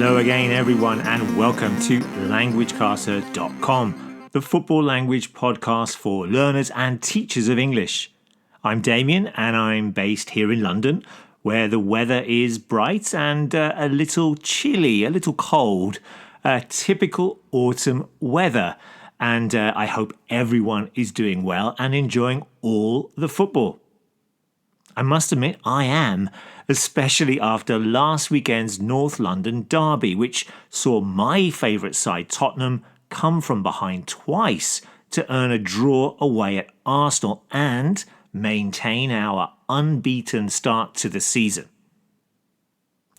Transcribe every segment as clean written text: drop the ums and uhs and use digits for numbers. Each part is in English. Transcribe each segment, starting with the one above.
Hello again, everyone, and welcome to languagecaster.com, the football language podcast for learners and teachers of English. I'm Damien, and I'm based here in London, where the weather is bright and a little chilly, a little cold, typical autumn weather. And I hope everyone is doing well and enjoying all the football. I must admit I am, especially after last weekend's North London derby, which saw my favourite side, Tottenham, come from behind twice to earn a draw away at Arsenal and maintain our unbeaten start to the season.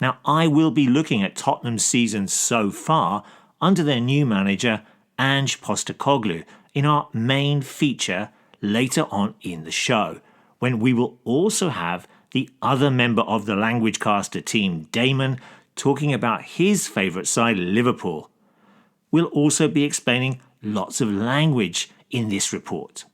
Now, I will be looking at Tottenham's season so far under their new manager, Ange Postecoglou, in our main feature later on in the show, when we will also have the other member of the Language Caster team, Damon, talking about his favourite side, Liverpool. We'll also be explaining lots of language in this report.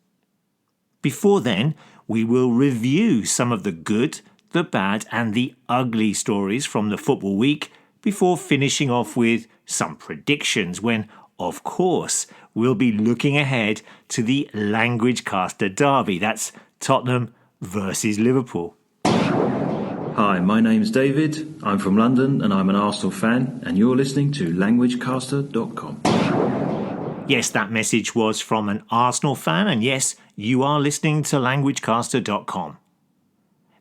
Before then, we will review some of the good, the bad and the ugly stories from the football week before finishing off with some predictions when, of course, we'll be looking ahead to the Language Caster derby. That's Tottenham versus Liverpool. Hi, my name's David. I'm from London and I'm an Arsenal fan, and you're listening to languagecaster.com. Yes, that message was from an Arsenal fan, and yes, you are listening to languagecaster.com.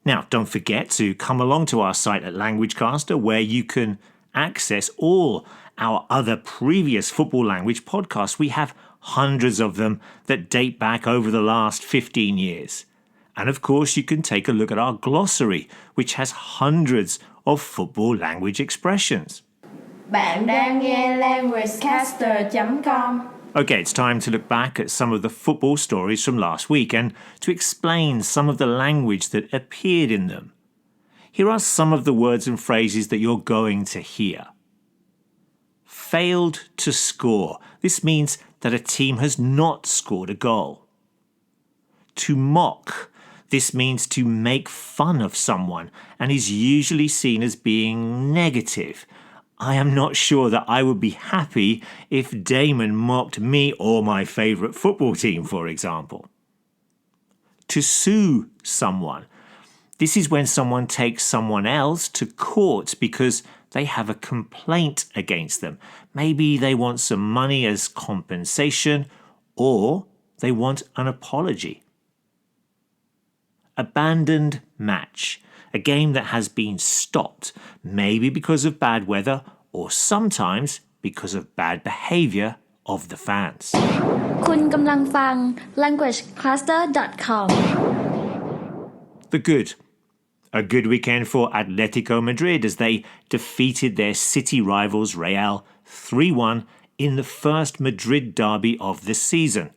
Now, don't forget to come along to our site at Languagecaster, where you can access all our other previous football language podcasts. We have hundreds of them that date back over the last 15 years. And of course, you can take a look at our glossary, which has hundreds of football language expressions. Bạn đang nghe languagecaster.com. Okay, it's time to look back at some of the football stories from last week and to explain some of the language that appeared in them. Here are some of the words and phrases that you're going to hear. Failed to score. This means that a team has not scored a goal. To mock. This means to make fun of someone and is usually seen as being negative. I am not sure that I would be happy if Damon mocked me or my favourite football team, for example. To sue someone. This is when someone takes someone else to court because they have a complaint against them. Maybe they want some money as compensation, or they want an apology. Abandoned match. A game that has been stopped, maybe because of bad weather or sometimes because of bad behaviour of the fans. คุณกำลังฟัง languagecaster.com. The good. A good weekend for Atletico Madrid as they defeated their city rivals Real 3-1 in the first Madrid derby of the season.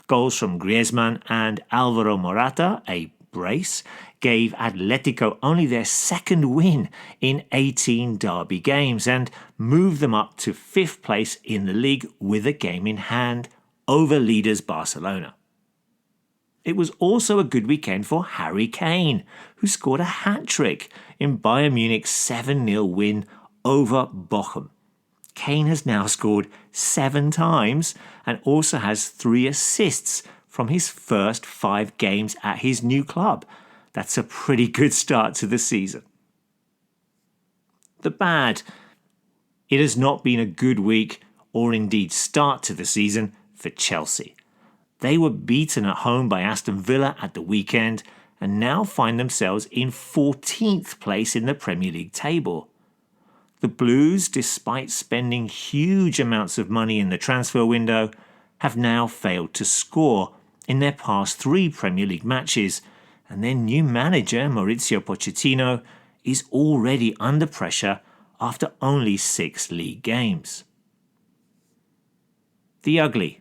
Goals from Griezmann and Alvaro Morata, a brace, gave Atletico only their second win in 18 derby games and moved them up to 5th place in the league with a game in hand over leaders Barcelona. It was also a good weekend for Harry Kane, who scored a hat-trick in Bayern Munich's 7-0 win over Bochum. Kane has now scored 7 times and also has 3 assists from his first 5 games at his new club. That's a pretty good start to the season. The bad. It has not been a good week or indeed start to the season for Chelsea. They were beaten at home by Aston Villa at the weekend and now find themselves in 14th place in the Premier League table. The Blues, despite spending huge amounts of money in the transfer window, have now failed to score in their past 3 Premier League matches, and their new manager, Mauricio Pochettino, is already under pressure after only 6 league games. The ugly.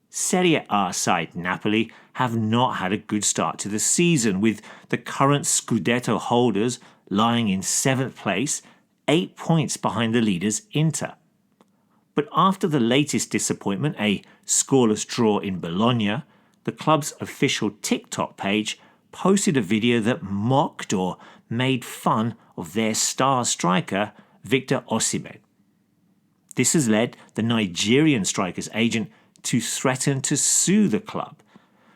Serie A side Napoli have not had a good start to the season, with the current Scudetto holders lying in 7th place, 8 points behind the leaders Inter. But after the latest disappointment, a scoreless draw in Bologna, the club's official TikTok page posted a video that mocked or made fun of their star striker, Victor Osimhen. This has led the Nigerian striker's agent to threaten to sue the club.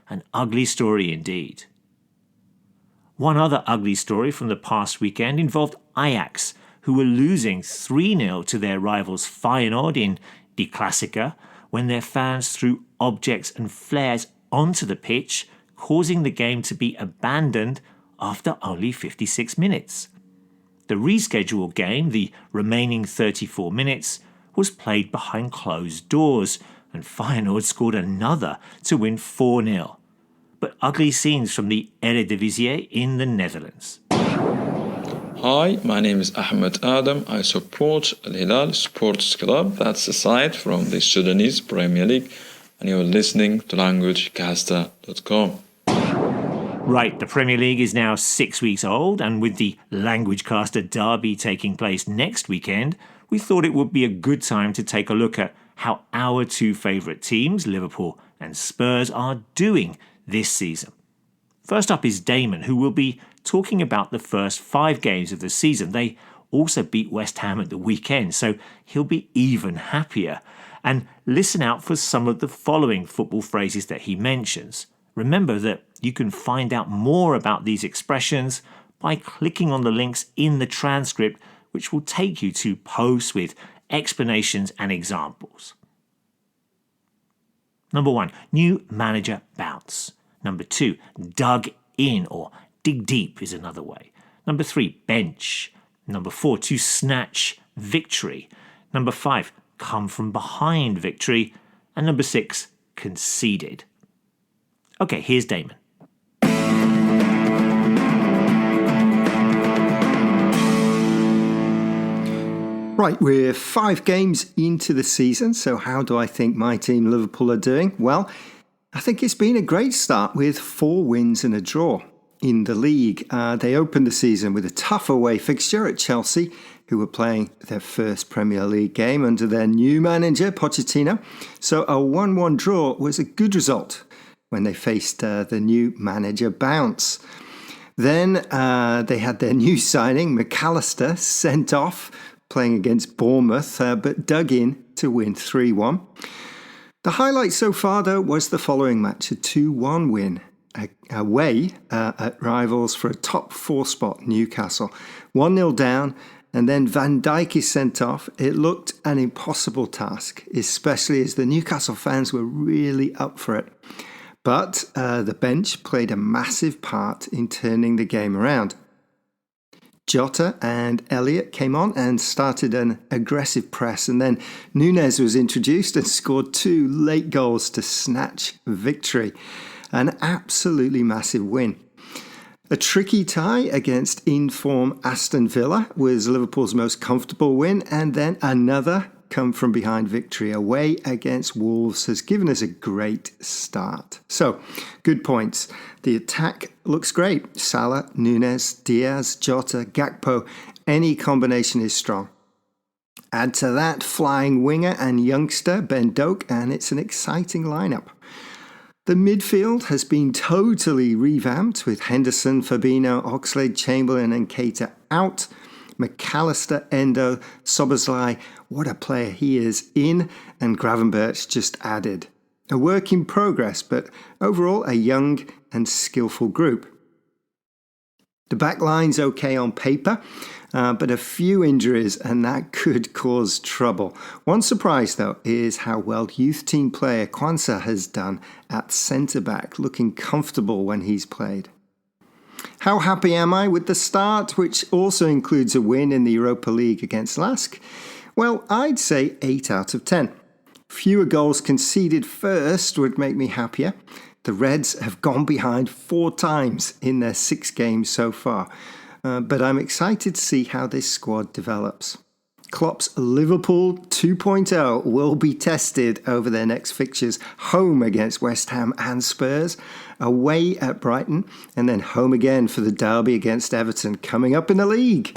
An ugly story indeed. One other ugly story from the past weekend involved Ajax, who were losing 3-0 to their rivals Feyenoord in Die Klassiker when their fans threw objects and flares onto the pitch, causing the game to be abandoned after only 56 minutes. The rescheduled game, the remaining 34 minutes, was played behind closed doors, and Feyenoord scored another to win 4-0. But ugly scenes from the Eredivisie in the Netherlands. Hi, my name is Ahmed Adam. I support Al Hilal Sports Club. That's a side from the Sudanese Premier League. And you're listening to LanguageCaster.com. Right, the Premier League is now 6 weeks old, and with the LanguageCaster Derby taking place next weekend, we thought it would be a good time to take a look at how our two favourite teams, Liverpool and Spurs, are doing this season. First up is Damon, who will be talking about the first 5 games of the season. They also beat West Ham at the weekend, so he'll be even happier. And listen out for some of the following football phrases that he mentions. Remember that you can find out more about these expressions by clicking on the links in the transcript, which will take you to posts with explanations and examples. Number 1, new manager bounce. Number 2, dug in or dig deep is another way. Number 3, bench. Number 4, to snatch victory. Number 5, come from behind victory. And number 6, conceded. Okay, here's Damon. Right, we're 5 games into the season, so how do I think my team Liverpool are doing? Well, I think it's been a great start with 4 wins and a draw. In the league, they opened the season with a tough away fixture at Chelsea, who were playing their first Premier League game under their new manager, Pochettino. So a 1-1 draw was a good result when they faced the new manager bounce. Then they had their new signing, McAllister, sent off, playing against Bournemouth, but dug in to win 3-1. The highlight so far, though, was the following match, a 2-1 win away at rivals for a top 4 spot, Newcastle. 1-0 down, and then Van Dijk is sent off. It looked an impossible task, especially as the Newcastle fans were really up for it. But the bench played a massive part in turning the game around. Jota and Elliott came on and started an aggressive press, and then Núñez was introduced and scored 2 late goals to snatch victory. An absolutely massive win. A tricky tie against in-form Aston Villa was Liverpool's most comfortable win, and then another come-from-behind victory away against Wolves has given us a great start. So, good points. The attack looks great. Salah, Núñez, Diaz, Jota, Gakpo, any combination is strong. Add to that flying winger and youngster Ben Doak, and it's an exciting lineup. The midfield has been totally revamped with Henderson, Fabinho, Oxlade-Chamberlain and Keita out. McAllister, Endo, Szoboszlai, what a player he is, in, and Gravenberch just added. A work in progress, but overall a young and skillful group. The back line's okay on paper, but a few injuries and that could cause trouble. One surprise, though, is how well youth team player Kwanzaa has done at centre-back, looking comfortable when he's played. How happy am I with the start, which also includes a win in the Europa League against Lask? Well, I'd say 8 out of 10. Fewer goals conceded first would make me happier. The Reds have gone behind 4 times in their 6 games so far, but I'm excited to see how this squad develops. Klopp's Liverpool 2.0 will be tested over their next fixtures, home against West Ham and Spurs, away at Brighton, and then home again for the derby against Everton coming up in the league.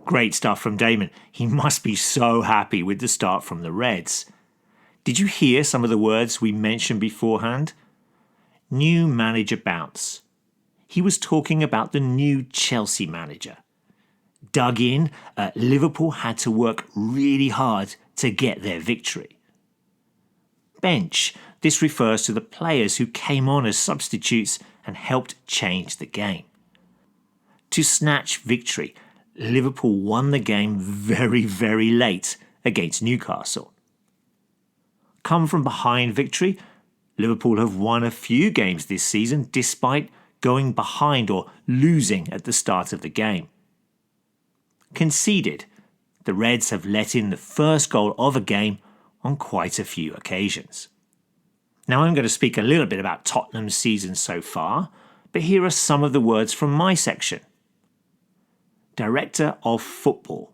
Great stuff from Damon. He must be so happy with the start from the Reds. Did you hear some of the words we mentioned beforehand? New manager bounce. He was talking about the new Chelsea manager. dug in. Liverpool had to work really hard to get their victory. Bench. This refers to the players who came on as substitutes and helped change the game. To snatch victory, Liverpool won the game very, very late against Newcastle. Come from behind victory. Liverpool have won a few games this season despite going behind or losing at the start of the game. Conceded. The Reds have let in the first goal of a game on quite a few occasions. Now I'm going to speak a little bit about Tottenham's season so far, but here are some of the words from my section. Director of Football.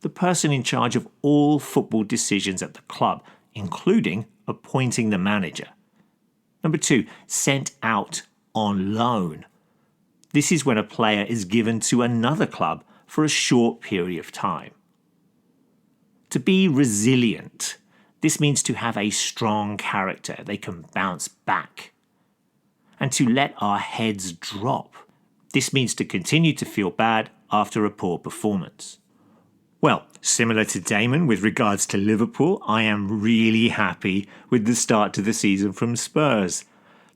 The person in charge of all football decisions at the club, including appointing the manager. Number 2, sent out on loan. This is when a player is given to another club for a short period of time. To be resilient. This means to have a strong character. They can bounce back. And to let our heads drop. This means to continue to feel bad after a poor performance. Well, similar to Damon with regards to Liverpool, I am really happy with the start to the season from Spurs.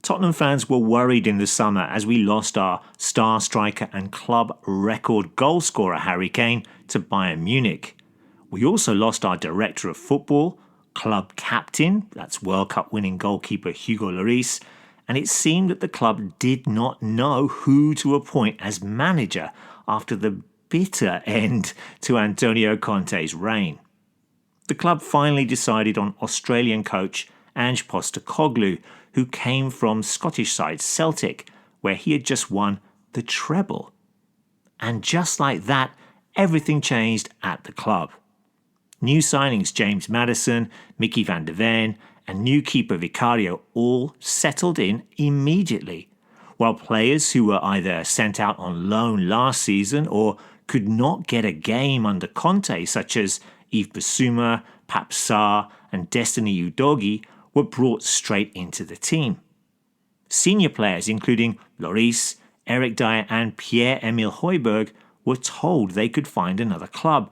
Tottenham fans were worried in the summer as we lost our star striker and club record goalscorer Harry Kane to Bayern Munich. We also lost our director of football, club captain, that's World Cup winning goalkeeper Hugo Lloris, and it seemed that the club did not know who to appoint as manager after the bitter end to Antonio Conte's reign. The club finally decided on Australian coach Ange Postecoglou, who came from Scottish side Celtic, where he had just won the treble. And just like that, everything changed at the club. New signings James Maddison, Mickey van der Ven, and new keeper Vicario all settled in immediately, while players who were either sent out on loan last season or could not get a game under Conte, such as Yves Bissouma, Pap Sarr, and Destiny Udogie, were brought straight into the team. Senior players, including Lloris, Eric Dyer, and Pierre-Emile Højbjerg, were told they could find another club,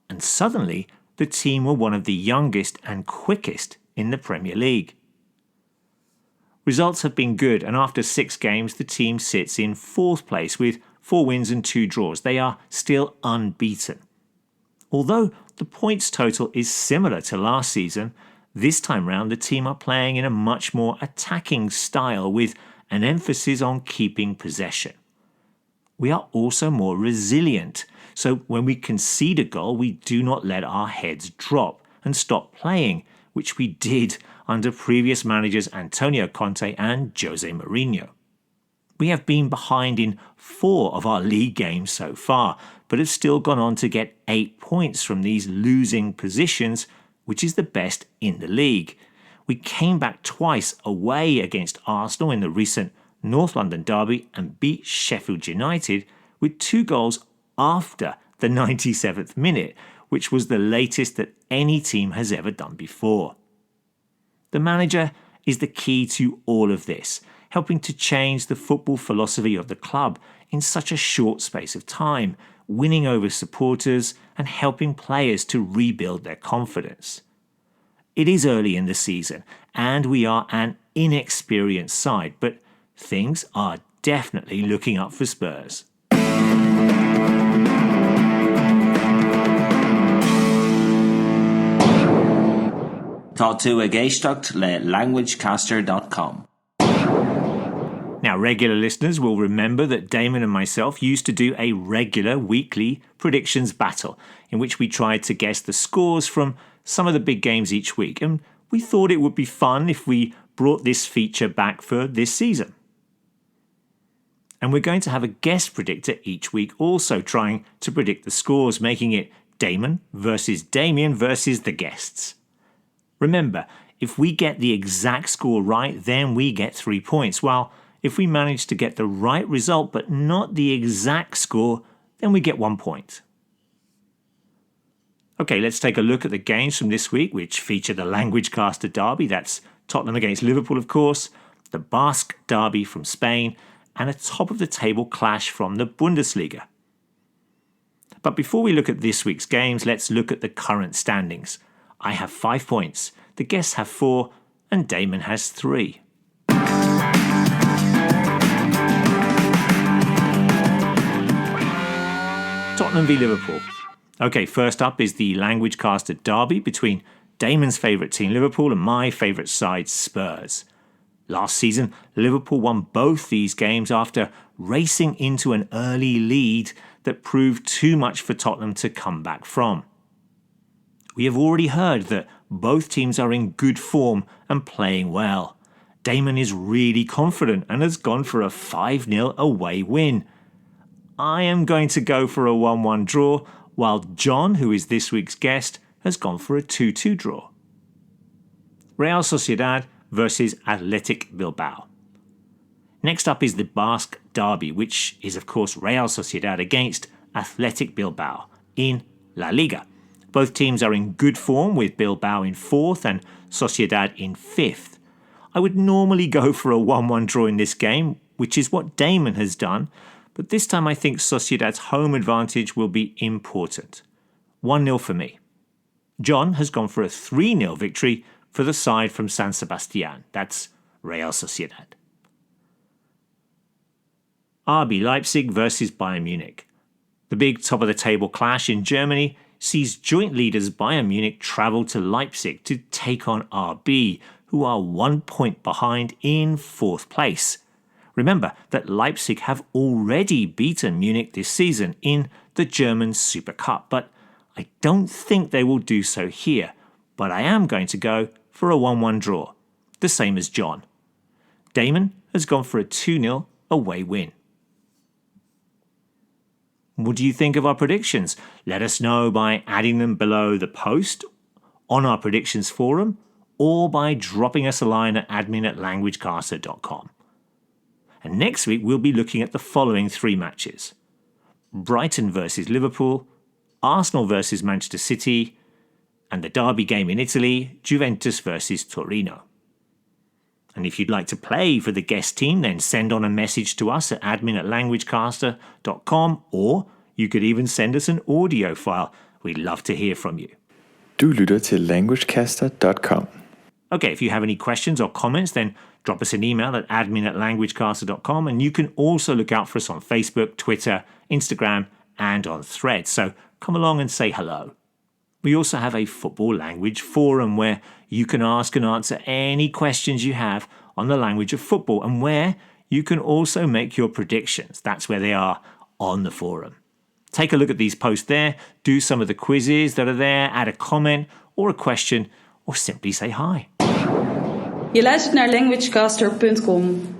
and suddenly the team were one of the youngest and quickest in the Premier League. Results have been good, and after 6 games, the team sits in 4th place with 4 wins and 2 draws. They are still unbeaten. Although the points total is similar to last season, this time round the team are playing in a much more attacking style with an emphasis on keeping possession. We are also more resilient, so when we concede a goal, we do not let our heads drop and stop playing, which we did under previous managers Antonio Conte and Jose Mourinho. We have been behind in 4 of our league games so far, but have still gone on to get 8 points from these losing positions, which is the best in the league. We came back twice away against Arsenal in the recent North London derby and beat Sheffield United with 2 goals after the 97th minute, which was the latest that any team has ever done before. The manager is the key to all of this, helping to change the football philosophy of the club in such a short space of time, winning over supporters and helping players to rebuild their confidence. It is early in the season and we are an inexperienced side, but things are definitely looking up for Spurs. Tá tú a géisteacht le languagecaster.com. Now, regular listeners will remember that Damon and myself used to do a regular weekly predictions battle in which we tried to guess the scores from some of the big games each week, and we thought it would be fun if we brought this feature back for this season. And we're going to have a guest predictor each week also trying to predict the scores, making it Damon versus Damien versus the guests. Remember, if we get the exact score right, then we get 3 points, while if we manage to get the right result but not the exact score, then we get 1 point. Okay, let's take a look at the games from this week, which feature the Language Caster derby. That's Tottenham against Liverpool, of course, the Basque derby from Spain, and a top-of-the-table clash from the Bundesliga. But before we look at this week's games, let's look at the current standings. I have 5 points, the guests have 4, and Damon has 3. Tottenham v Liverpool. Okay, first up is the Language Caster derby between Damon's favourite team Liverpool and my favourite side Spurs. Last season, Liverpool won both these games after racing into an early lead that proved too much for Tottenham to come back from. We have already heard that both teams are in good form and playing well. Damon is really confident and has gone for a 5-0 away win. I am going to go for a 1-1 draw, while John, who is this week's guest, has gone for a 2-2 draw. Real Sociedad versus Athletic Bilbao. Next up is the Basque Derby, which is of course Real Sociedad against Athletic Bilbao in La Liga. Both teams are in good form, with Bilbao in 4th and Sociedad in 5th. I would normally go for a 1-1 draw in this game, which is what Damon has done, but this time I think Sociedad's home advantage will be important. 1-0 for me. John has gone for a 3-0 victory for the side from San Sebastián. That's Real Sociedad. RB Leipzig versus Bayern Munich. The big top-of-the-table clash in Germany sees joint leaders Bayern Munich travel to Leipzig to take on RB, who are 1 point behind in 4th place. Remember that Leipzig have already beaten Munich this season in the German Super Cup, but I don't think they will do so here. But I am going to go for a 1-1 draw, the same as John. Damon has gone for a 2-0 away win. What do you think of our predictions? Let us know by adding them below the post, on our predictions forum, or by dropping us a line at admin@languagecaster.com. And next week we'll be looking at the following 3 matches: Brighton versus Liverpool, Arsenal versus Manchester City, and the derby game in Italy, Juventus versus Torino. And if you'd like to play for the guest team, then send on a message to us at admin@languagecaster.com, or you could even send us an audio file. We'd love to hear from you. Du lytter til languagecaster.com. Okay, if you have any questions or comments, then drop us an email at admin@languagecaster.com, and you can also look out for us on Facebook, Twitter, Instagram, and on Threads. So come along and say hello. We also have a football language forum where you can ask and answer any questions you have on the language of football, and where you can also make your predictions. That's where they are on the forum. Take a look at these posts there, do some of the quizzes that are there, add a comment or a question, or simply say hi. Je luistert naar languagecaster.com.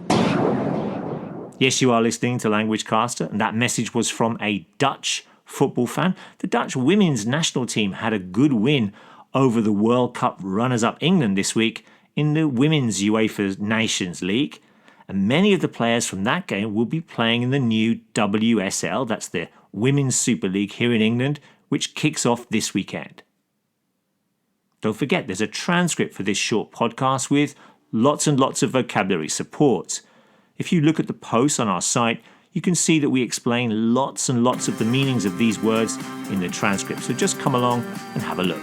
Yes, you are listening to Languagecaster, and that message was from a Dutch football fan. The Dutch women's national team had a good win over the World Cup runners-up England this week in the Women's UEFA Nations League, and many of the players from that game will be playing in the new WSL, that's the Women's Super League here in England, which kicks off this weekend. Don't forget, there's a transcript for this short podcast with lots and lots of vocabulary support. If you look at the posts on our site, you can see that we explain lots and lots of the meanings of these words in the transcript, so just come along and have a look.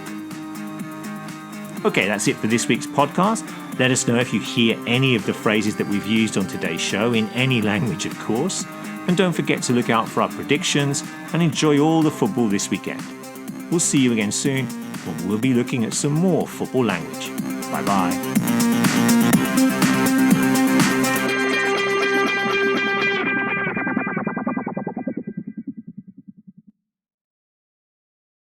Okay, that's it for this week's podcast. Let us know if you hear any of the phrases that we've used on today's show, in any language, of course. And don't forget to look out for our predictions and enjoy all the football this weekend. We'll see you again soon, when we'll be looking at some more football language. Bye-bye.